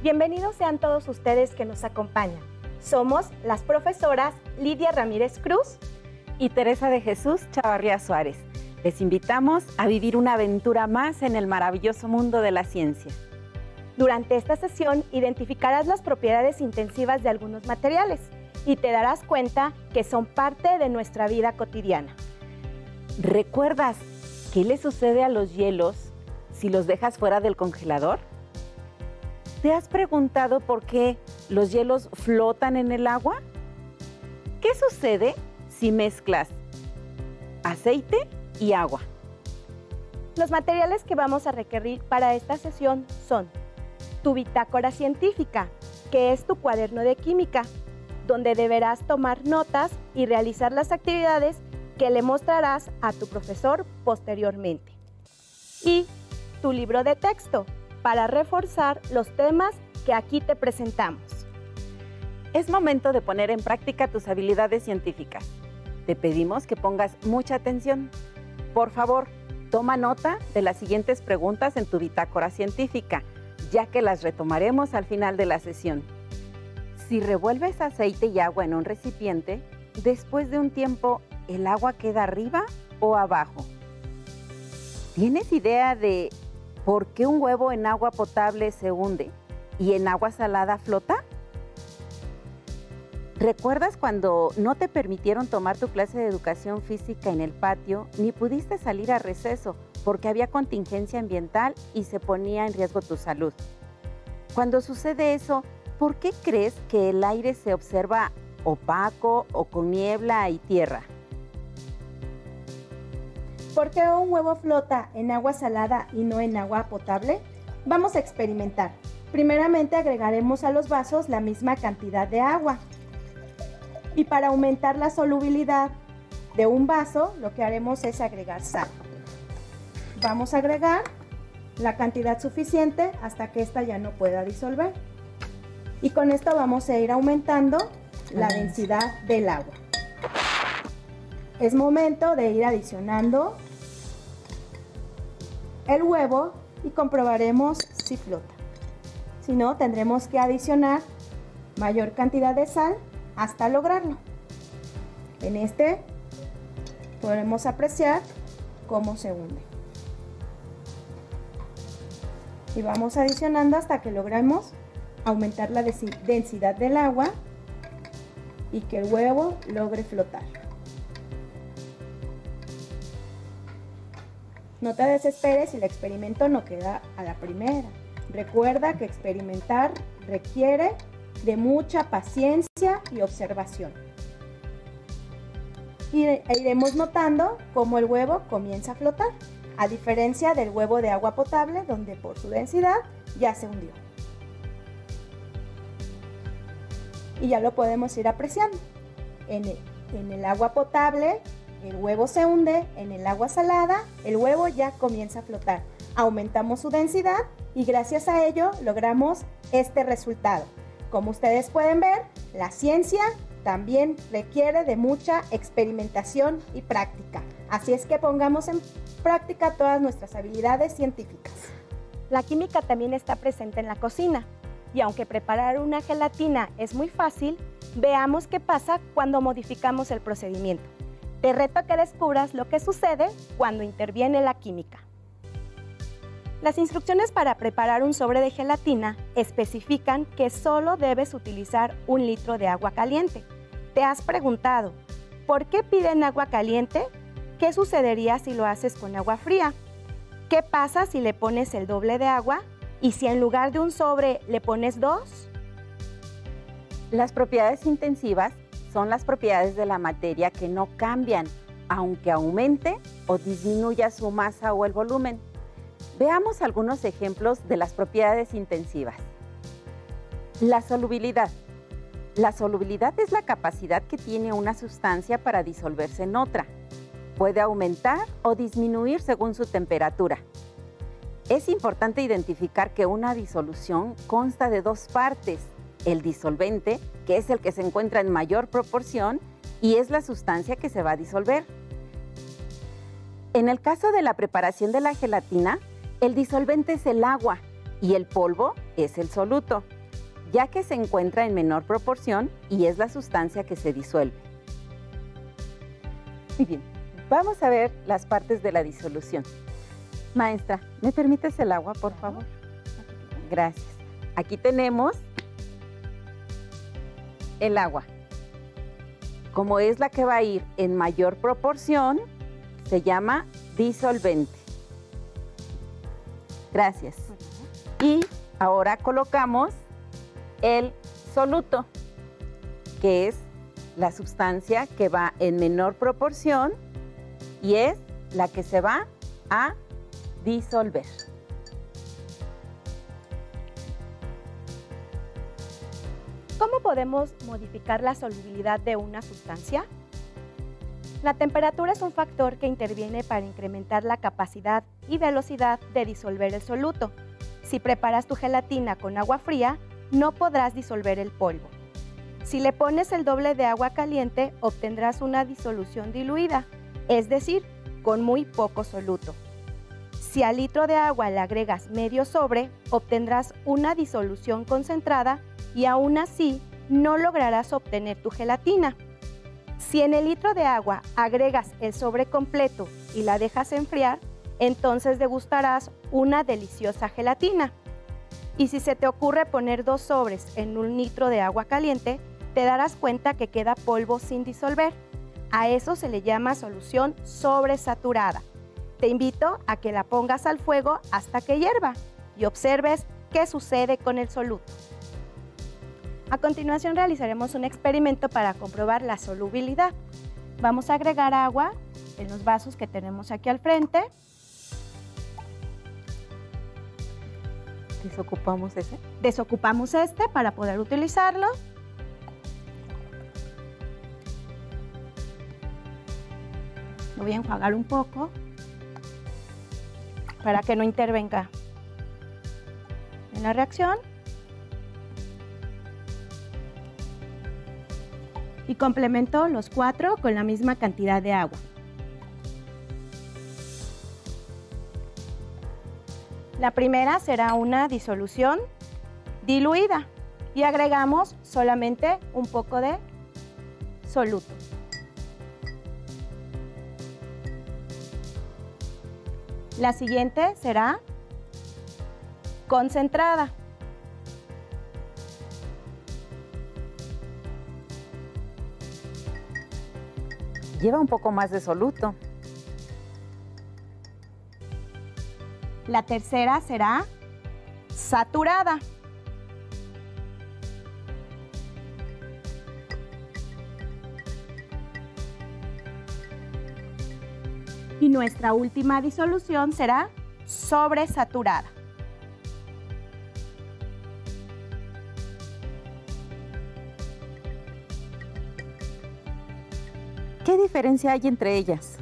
Bienvenidos sean todos ustedes que nos acompañan. Somos las profesoras Lidia Ramírez Cruz y Teresa de Jesús Chavarría Suárez. Les invitamos a vivir una aventura más en el maravilloso mundo de la ciencia. Durante esta sesión identificarás las propiedades intensivas de algunos materiales y te darás cuenta que son parte de nuestra vida cotidiana. ¿Recuerdas qué le sucede a los hielos si los dejas fuera del congelador? ¿Te has preguntado por qué los hielos flotan en el agua? ¿Qué sucede si mezclas aceite y agua? Los materiales que vamos a requerir para esta sesión son tu bitácora científica, que es tu cuaderno de química, donde deberás tomar notas y realizar las actividades que le mostrarás a tu profesor posteriormente. Y tu libro de texto, para reforzar los temas que aquí te presentamos. Es momento de poner en práctica tus habilidades científicas. Te pedimos que pongas mucha atención. Por favor, toma nota de las siguientes preguntas en tu bitácora científica, ya que las retomaremos al final de la sesión. Si revuelves aceite y agua en un recipiente, después de un tiempo, ¿el agua queda arriba o abajo? ¿Tienes idea de por qué un huevo en agua potable se hunde y en agua salada flota? ¿Recuerdas cuando no te permitieron tomar tu clase de educación física en el patio ni pudiste salir a receso porque había contingencia ambiental y se ponía en riesgo tu salud? Cuando sucede eso, ¿por qué crees que el aire se observa opaco o con niebla y tierra? ¿Por qué un huevo flota en agua salada y no en agua potable? Vamos a experimentar. Primeramente agregaremos a los vasos la misma cantidad de agua. Y para aumentar la solubilidad de un vaso, lo que haremos es agregar sal. Vamos a agregar la cantidad suficiente hasta que ésta ya no pueda disolver. Y con esto vamos a ir aumentando la densidad del agua. Es momento de ir adicionando el huevo y comprobaremos si flota. Si no, tendremos que adicionar mayor cantidad de sal hasta lograrlo. En este podremos apreciar cómo se hunde. Y vamos adicionando hasta que logremos aumentar la densidad del agua y que el huevo logre flotar. No te desesperes si el experimento no queda a la primera. Recuerda que experimentar requiere de mucha paciencia y observación. Y iremos notando cómo el huevo comienza a flotar, a diferencia del huevo de agua potable, donde por su densidad ya se hundió. Y ya lo podemos ir apreciando. En el agua potable, el huevo se hunde, en el agua salada, el huevo ya comienza a flotar. Aumentamos su densidad y gracias a ello logramos este resultado. Como ustedes pueden ver, la ciencia también requiere de mucha experimentación y práctica. Así es que pongamos en práctica todas nuestras habilidades científicas. La química también está presente en la cocina. Y aunque preparar una gelatina es muy fácil, veamos qué pasa cuando modificamos el procedimiento. Te reto a que descubras lo que sucede cuando interviene la química. Las instrucciones para preparar un sobre de gelatina especifican que solo debes utilizar 1 litro de agua caliente. ¿Te has preguntado por qué piden agua caliente? ¿Qué sucedería si lo haces con agua fría? ¿Qué pasa si le pones el doble de agua? ¿Y si en lugar de un sobre le pones 2? Las propiedades intensivas son las propiedades de la materia que no cambian, aunque aumente o disminuya su masa o el volumen. Veamos algunos ejemplos de las propiedades intensivas. La solubilidad. La solubilidad es la capacidad que tiene una sustancia para disolverse en otra. Puede aumentar o disminuir según su temperatura. Es importante identificar que una disolución consta de 2 partes. El disolvente, que es el que se encuentra en mayor proporción, y es la sustancia que se va a disolver. En el caso de la preparación de la gelatina, el disolvente es el agua y el polvo es el soluto. ya que se encuentra en menor proporción y es la sustancia que se disuelve. Muy bien, vamos a ver las partes de la disolución. Maestra, ¿me permites el agua, por favor? Gracias. Aquí tenemos el agua. Como es la que va a ir en mayor proporción, se llama disolvente. Gracias. Y ahora colocamos el soluto, que es la sustancia que va en menor proporción y es la que se va a disolver. ¿Cómo podemos modificar la solubilidad de una sustancia? La temperatura es un factor que interviene para incrementar la capacidad y velocidad de disolver el soluto. Si preparas tu gelatina con agua fría, no podrás disolver el polvo. Si le pones el doble de agua caliente, obtendrás una disolución diluida, es decir, con muy poco soluto. Si al litro de agua le agregas medio sobre, obtendrás una disolución concentrada y aún así no lograrás obtener tu gelatina. Si en el litro de agua agregas el sobre completo y la dejas enfriar, entonces degustarás una deliciosa gelatina. Y si se te ocurre poner 2 sobres en 1 litro de agua caliente, te darás cuenta que queda polvo sin disolver. A eso se le llama solución sobresaturada. Te invito a que la pongas al fuego hasta que hierva y observes qué sucede con el soluto. A continuación realizaremos un experimento para comprobar la solubilidad. Vamos a agregar agua en los vasos que tenemos aquí al frente. ¿Desocupamos ese? Desocupamos este para poder utilizarlo. Lo voy a enjuagar un poco para que no intervenga en la reacción. Y complemento los 4 con la misma cantidad de agua. La primera será una disolución diluida y agregamos solamente un poco de soluto. La siguiente será concentrada. Lleva un poco más de soluto. La tercera será saturada. Y nuestra última disolución será sobresaturada. ¿Qué diferencia hay entre ellas?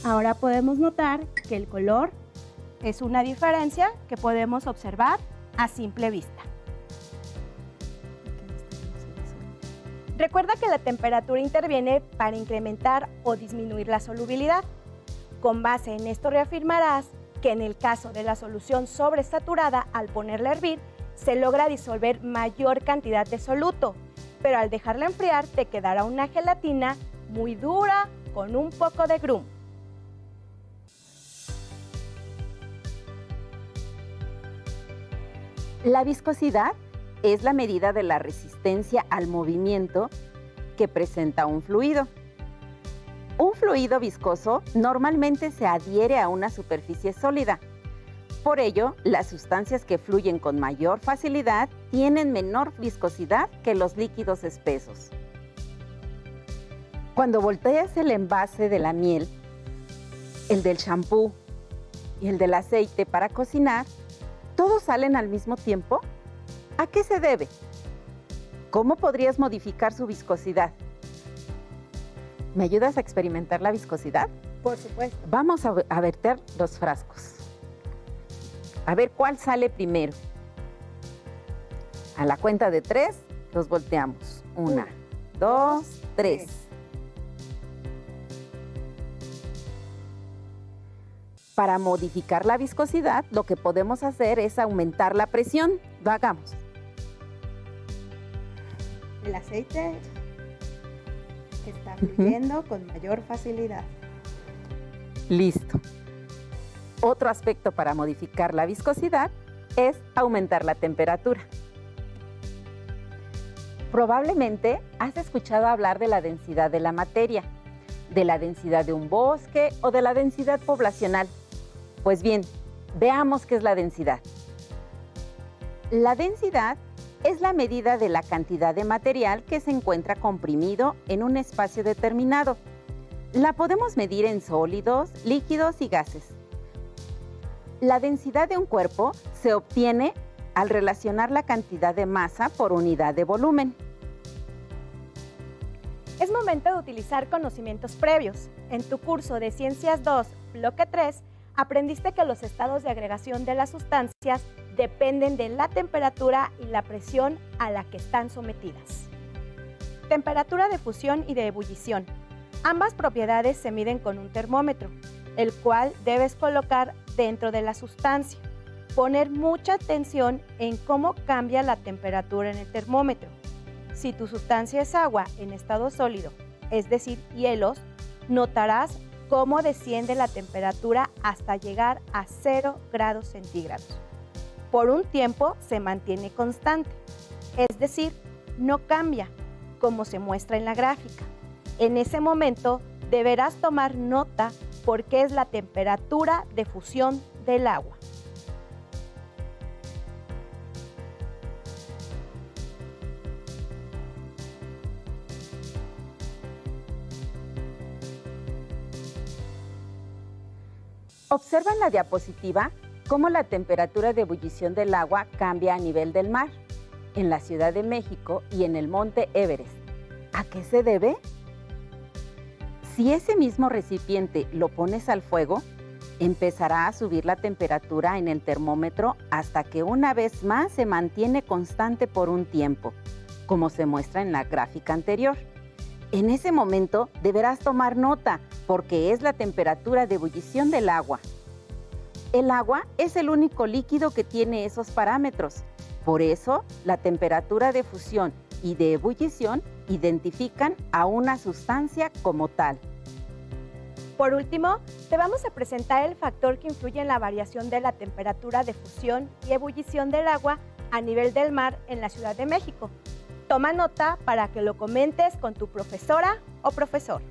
Ahora podemos notar que el color es una diferencia que podemos observar a simple vista. Recuerda que la temperatura interviene para incrementar o disminuir la solubilidad. Con base en esto reafirmarás que en el caso de la solución sobresaturada, al ponerla a hervir, se logra disolver mayor cantidad de soluto, pero al dejarla enfriar te quedará una gelatina muy dura con un poco de grum. La viscosidad es la medida de la resistencia al movimiento que presenta un fluido. Un fluido viscoso normalmente se adhiere a una superficie sólida. Por ello, las sustancias que fluyen con mayor facilidad tienen menor viscosidad que los líquidos espesos. Cuando volteas el envase de la miel, el del champú y el del aceite para cocinar, ¿todos salen al mismo tiempo? ¿A qué se debe? ¿Cómo podrías modificar su viscosidad? ¿Me ayudas a experimentar la viscosidad? Por supuesto. Vamos a verter los frascos. A ver cuál sale primero. A la cuenta de 3, los volteamos. 1, 2, 3. Para modificar la viscosidad, lo que podemos hacer es aumentar la presión. Lo hagamos. el aceite está fluyendo con mayor facilidad. Listo. Otro aspecto para modificar la viscosidad es aumentar la temperatura. Probablemente has escuchado hablar de la densidad de la materia, de la densidad de un bosque o de la densidad poblacional. Pues bien, veamos qué es la densidad. La densidad es la medida de la cantidad de material que se encuentra comprimido en un espacio determinado. La podemos medir en sólidos, líquidos y gases. La densidad de un cuerpo se obtiene al relacionar la cantidad de masa por unidad de volumen. Es momento de utilizar conocimientos previos. En tu curso de Ciencias 2, bloque 3, aprendiste que los estados de agregación de las sustancias dependen de la temperatura y la presión a la que están sometidas. Temperatura de fusión y de ebullición. Ambas propiedades se miden con un termómetro, el cual debes colocar dentro de la sustancia. Poner mucha atención en cómo cambia la temperatura en el termómetro. Si tu sustancia es agua en estado sólido, es decir, hielos, notarás cómo desciende la temperatura hasta llegar a 0 grados centígrados. Por un tiempo se mantiene constante, es decir, no cambia, como se muestra en la gráfica. En ese momento deberás tomar nota porque es la temperatura de fusión del agua. Observa en la diapositiva cómo la temperatura de ebullición del agua cambia a nivel del mar, en la Ciudad de México y en el Monte Everest. ¿A qué se debe? Si ese mismo recipiente lo pones al fuego, empezará a subir la temperatura en el termómetro hasta que una vez más se mantiene constante por un tiempo, como se muestra en la gráfica anterior. En ese momento deberás tomar nota porque es la temperatura de ebullición del agua. El agua es el único líquido que tiene esos parámetros. Por eso, la temperatura de fusión y de ebullición identifican a una sustancia como tal. Por último, te vamos a presentar el factor que influye en la variación de la temperatura de fusión y ebullición del agua a nivel del mar en la Ciudad de México. Toma nota para que lo comentes con tu profesora o profesor.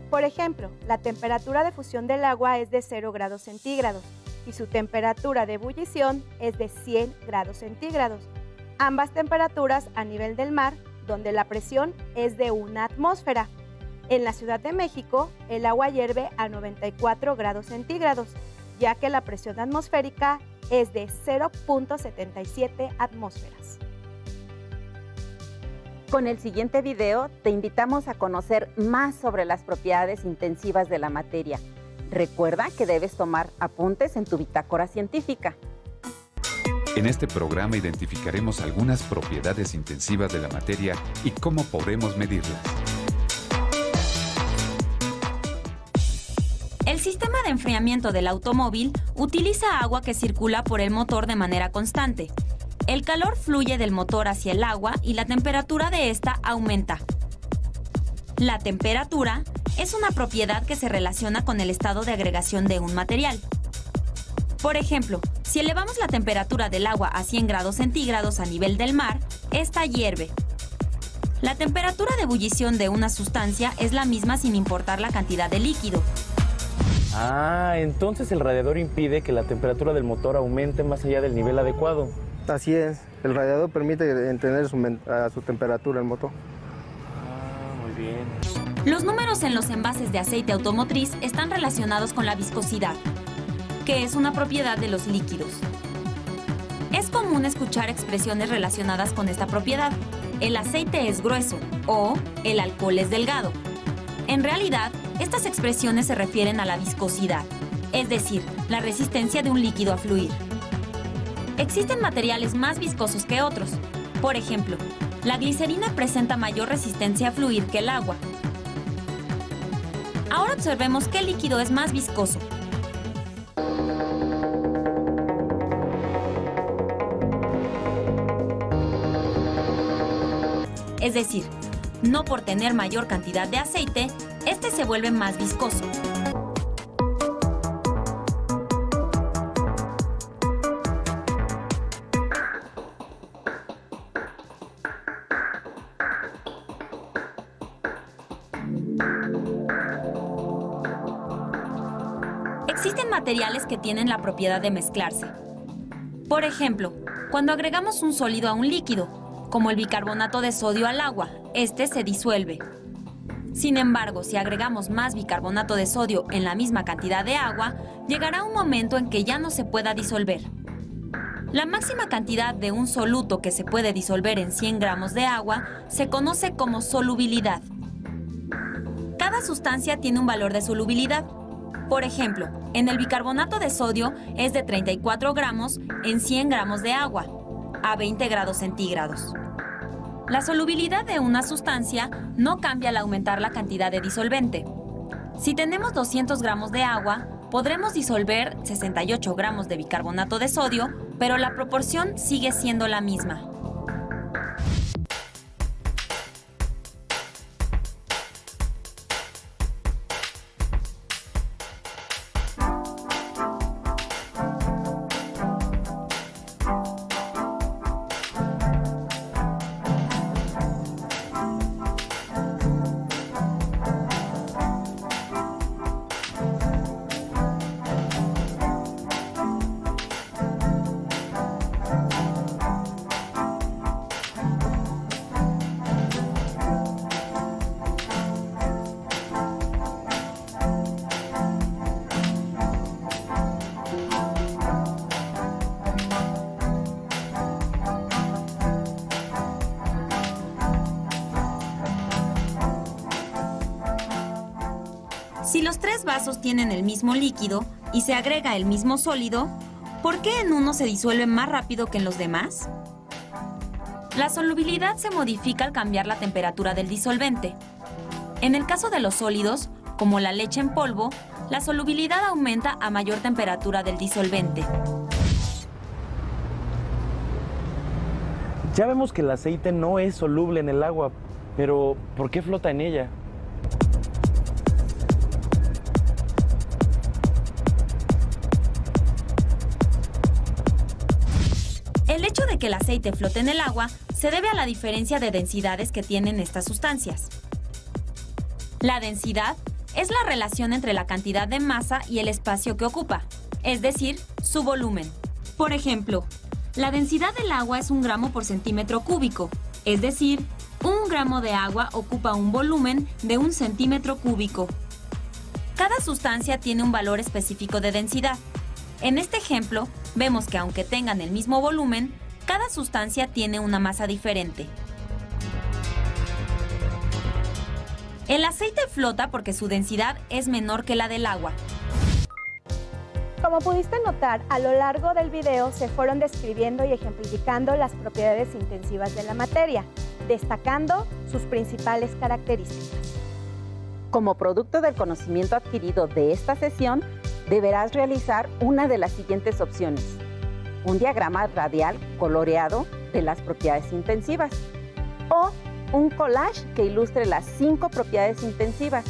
Por ejemplo, la temperatura de fusión del agua es de 0 grados centígrados y su temperatura de ebullición es de 100 grados centígrados. Ambas temperaturas a nivel del mar, donde la presión es de 1 atmósfera. En la Ciudad de México, el agua hierve a 94 grados centígrados, ya que la presión atmosférica es de 0.77 atmósferas. Con el siguiente video te invitamos a conocer más sobre las propiedades intensivas de la materia. Recuerda que debes tomar apuntes en tu bitácora científica. En este programa identificaremos algunas propiedades intensivas de la materia y cómo podemos medirlas. El sistema de enfriamiento del automóvil utiliza agua que circula por el motor de manera constante. El calor fluye del motor hacia el agua y la temperatura de esta aumenta. La temperatura es una propiedad que se relaciona con el estado de agregación de un material. Por ejemplo, si elevamos la temperatura del agua a 100 grados centígrados a nivel del mar, esta hierve. La temperatura de ebullición de una sustancia es la misma sin importar la cantidad de líquido. Entonces el radiador impide que la temperatura del motor aumente más allá del nivel adecuado. Así es, el radiador permite tener su temperatura el motor. Muy bien. Los números en los envases de aceite automotriz están relacionados con la viscosidad, que es una propiedad de los líquidos. Es común escuchar expresiones relacionadas con esta propiedad. El aceite es grueso o el alcohol es delgado. En realidad, estas expresiones se refieren a la viscosidad, es decir, la resistencia de un líquido a fluir. Existen materiales más viscosos que otros. Por ejemplo, la glicerina presenta mayor resistencia a fluir que el agua. Ahora observemos qué líquido es más viscoso. decir, no por tener mayor cantidad de aceite, este se vuelve más viscoso. Existen materiales que tienen la propiedad de mezclarse. Por ejemplo, cuando agregamos un sólido a un líquido, como el bicarbonato de sodio al agua, este se disuelve. Sin embargo, si agregamos más bicarbonato de sodio en la misma cantidad de agua, llegará un momento en que ya no se pueda disolver. La máxima cantidad de un soluto que se puede disolver en 100 gramos de agua se conoce como solubilidad. Cada sustancia tiene un valor de solubilidad. Por ejemplo, en el bicarbonato de sodio es de 34 gramos en 100 gramos de agua, a 20 grados centígrados. La solubilidad de una sustancia no cambia al aumentar la cantidad de disolvente. Si tenemos 200 gramos de agua, podremos disolver 68 gramos de bicarbonato de sodio, pero la proporción sigue siendo la misma. Si los tres vasos tienen el mismo líquido y se agrega el mismo sólido, ¿por qué en uno se disuelve más rápido que en los demás? La solubilidad se modifica al cambiar la temperatura del disolvente. En el caso de los sólidos, como la leche en polvo, la solubilidad aumenta a mayor temperatura del disolvente. Ya vemos que el aceite no es soluble en el agua, pero ¿por qué flota en ella? El hecho de que el aceite flote en el agua se debe a la diferencia de densidades que tienen estas sustancias. La densidad es la relación entre la cantidad de masa y el espacio que ocupa, es decir, su volumen. Por ejemplo, la densidad del agua es 1 gramo por centímetro cúbico, es decir, 1 gramo de agua ocupa un volumen de 1 centímetro cúbico. Cada sustancia tiene un valor específico de densidad. En este ejemplo, vemos que aunque tengan el mismo volumen, cada sustancia tiene una masa diferente. El aceite flota porque su densidad es menor que la del agua. Como pudiste notar, a lo largo del video se fueron describiendo y ejemplificando las propiedades intensivas de la materia, destacando sus principales características. Como producto del conocimiento adquirido de esta sesión, deberás realizar una de las siguientes opciones: un diagrama radial coloreado de las propiedades intensivas o un collage que ilustre las 5 propiedades intensivas.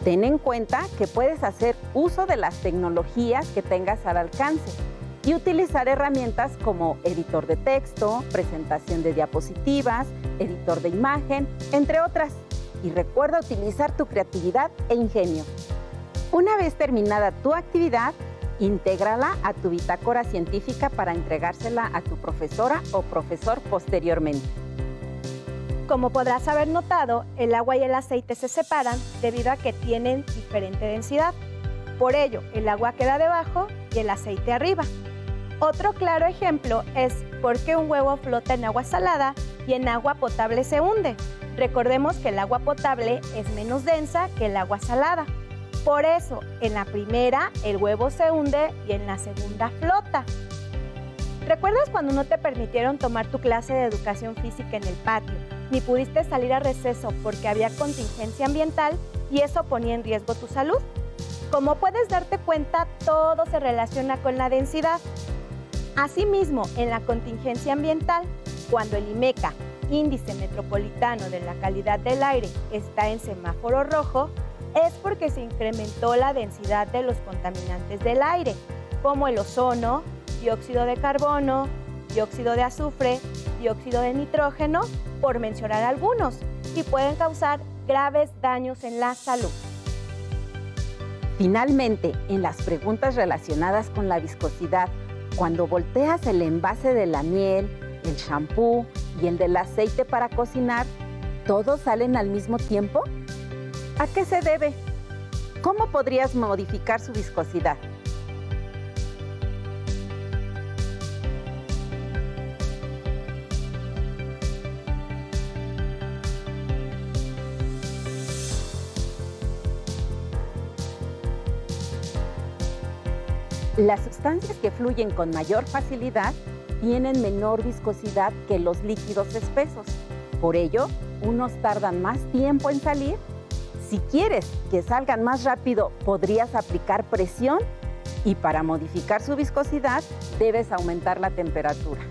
Ten en cuenta que puedes hacer uso de las tecnologías que tengas al alcance y utilizar herramientas como editor de texto, presentación de diapositivas, editor de imagen, entre otras. Y recuerda utilizar tu creatividad e ingenio. Una vez terminada tu actividad, intégrala a tu bitácora científica para entregársela a tu profesora o profesor posteriormente. Como podrás haber notado, el agua y el aceite se separan debido a que tienen diferente densidad. Por ello, el agua queda debajo y el aceite arriba. Otro claro ejemplo es por qué un huevo flota en agua salada y en agua potable se hunde. Recordemos que el agua potable es menos densa que el agua salada. Por eso, en la primera el huevo se hunde y en la segunda flota. ¿Recuerdas cuando no te permitieron tomar tu clase de educación física en el patio ni pudiste salir a receso porque había contingencia ambiental y eso ponía en riesgo tu salud. Como puedes darte cuenta, todo se relaciona con la densidad. Asimismo, en la contingencia ambiental, cuando el IMECA, Índice Metropolitano de la Calidad del Aire, está en semáforo rojo, es porque se incrementó la densidad de los contaminantes del aire, como el ozono, dióxido de carbono, dióxido de azufre, dióxido de nitrógeno, por mencionar algunos, y pueden causar graves daños en la salud. Finalmente, en las preguntas relacionadas con la viscosidad, cuando volteas el envase de la miel, el shampoo y el del aceite para cocinar, ¿todos salen al mismo tiempo? ¿A qué se debe? ¿Cómo podrías modificar su viscosidad? Las sustancias que fluyen con mayor facilidad tienen menor viscosidad que los líquidos espesos. Por ello, unos tardan más tiempo en salir. Si quieres que salgan más rápido, podrías aplicar presión y para modificar su viscosidad debes aumentar la temperatura.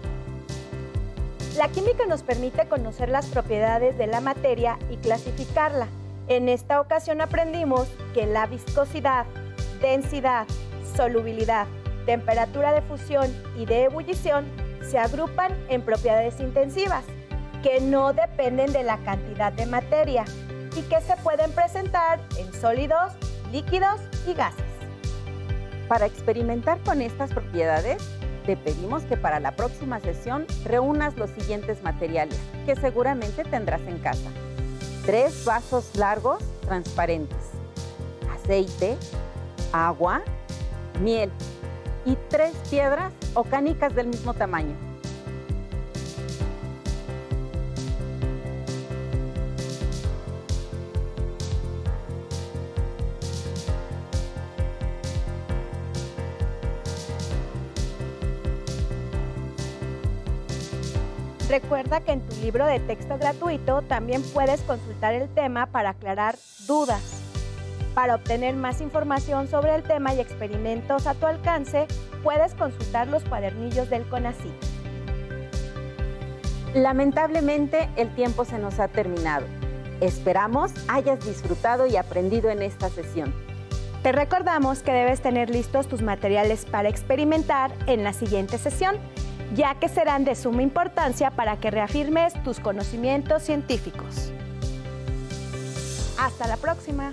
La química nos permite conocer las propiedades de la materia y clasificarla. En esta ocasión aprendimos que la viscosidad, densidad, solubilidad, temperatura de fusión y de ebullición se agrupan en propiedades intensivas, que no dependen de la cantidad de materia y que se pueden presentar en sólidos, líquidos y gases. Para experimentar con estas propiedades, te pedimos que para la próxima sesión reúnas los siguientes materiales que seguramente tendrás en casa. 3 vasos largos transparentes, aceite, agua, miel y 3 piedras o canicas del mismo tamaño. Recuerda que en tu libro de texto gratuito también puedes consultar el tema para aclarar dudas. Para obtener más información sobre el tema y experimentos a tu alcance, puedes consultar los cuadernillos del CONACYT. Lamentablemente, el tiempo se nos ha terminado. Esperamos hayas disfrutado y aprendido en esta sesión. Te recordamos que debes tener listos tus materiales para experimentar en la siguiente sesión, ya que serán de suma importancia para que reafirmes tus conocimientos científicos. Hasta la próxima.